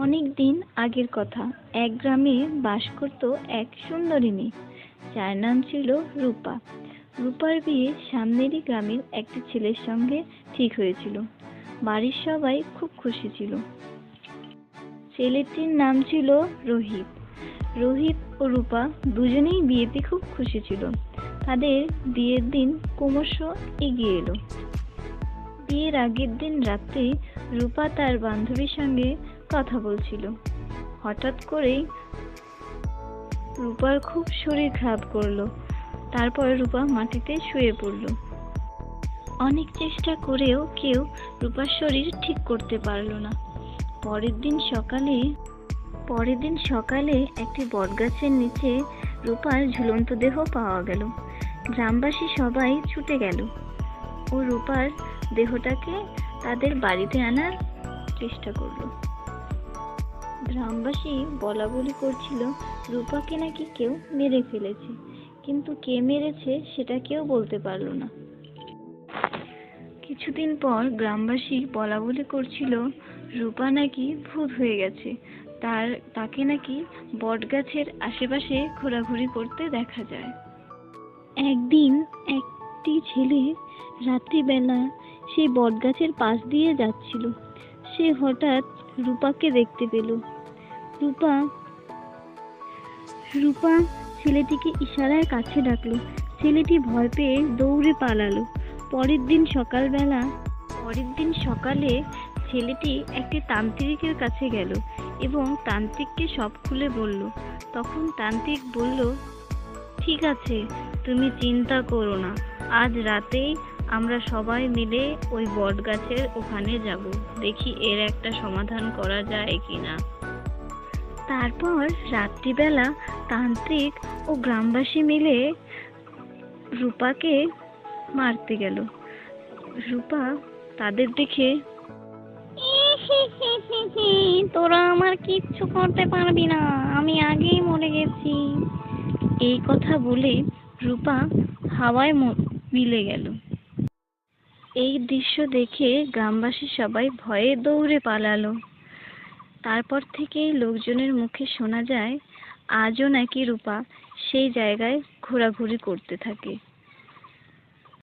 অনেক দিন আগের কথা। এক গ্রামে বাস করত এক সুন্দরী মেয়ে, যার নাম ছিল রূপা। রূপার বিয়ে সামনেরই গ্রামের একটি ছেলের সঙ্গে ঠিক হয়েছিল। বাড়ির সবাই খুব খুশি ছিল। ছেলেটির নাম ছিল রোহিত। রোহিত ও রূপা দুজনেই বিয়েতে খুব খুশি ছিল। তাদের বিয়ের দিন ক্রমশ এগিয়ে এলো। বিয়ের আগের দিন রাত্রে রূপা তার বান্ধবীর সঙ্গে কথা বলছিল। হঠাৎ করেই রূপার খুব শরীর খারাপ করলো। তারপর রূপা মাটিতে শুয়ে পড়ল। অনেক চেষ্টা করেও কেউ রূপার শরীর ঠিক করতে পারল না। পরের দিন সকালে একটি বটগাছের নিচে রূপার ঝুলন্ত দেহ পাওয়া গেল। গ্রামবাসী সবাই ছুটে গেল ও রূপার দেহটাকে তাদের বাড়িতে আনার চেষ্টা করলো। গ্রামবাসী বলাবলি করছিল রূপাকে নাকি কেউ মেরে ফেলেছে, কিন্তু কে মেরেছে সেটা কেউ বলতে পারল না। কিছুদিন পর গ্রামবাসী বলাবলি করছিল রূপা নাকি ভূত হয়ে গেছে, তাকে নাকি বটগাছের আশেপাশে ঘোরাঘুরি করতে দেখা যায়। একদিন একটি ছেলে রাত্রিবেলা সেই বটগাছের পাশ দিয়ে যাচ্ছিল। সে হঠাৎ রূপাকে দেখতে পেল। রূপা ছেলেটিকে ইশারায় কাছে ডাকলো। ছেলেটি ভয় পেয়ে দৌড়ে পালালো। পরের দিন সকালে ছেলেটি একটি তান্ত্রিকের কাছে গেল এবং তান্ত্রিককে সব খুলে বলল। তখন তান্ত্রিক বলল, ঠিক আছে, তুমি চিন্তা করো না, আজ রাতেই আমরা সবাই মিলে ওই বটগাছের ওখানে যাব, দেখি এর একটা সমাধান করা যায় কিনা। তারপর রাত্রিবেলা তান্ত্রিক ও গ্রামবাসী মিলে রূপাকে মারতে গেল। রূপা তাদের দেখে, তোরা আমার কিচ্ছু করতে পারবি না, আমি আগেই মরে গেছি, এই কথা বলে রূপা হাওয়ায় মিলে গেল। এই দৃশ্য দেখে গ্রামবাসী সবাই ভয়ে দৌড়ে পালালো। তারপর থেকেই লোকজনের মুখে শোনা যায় আজও নাকি রূপা সেই জায়গায় ঘোরাঘুরি করতে থাকে।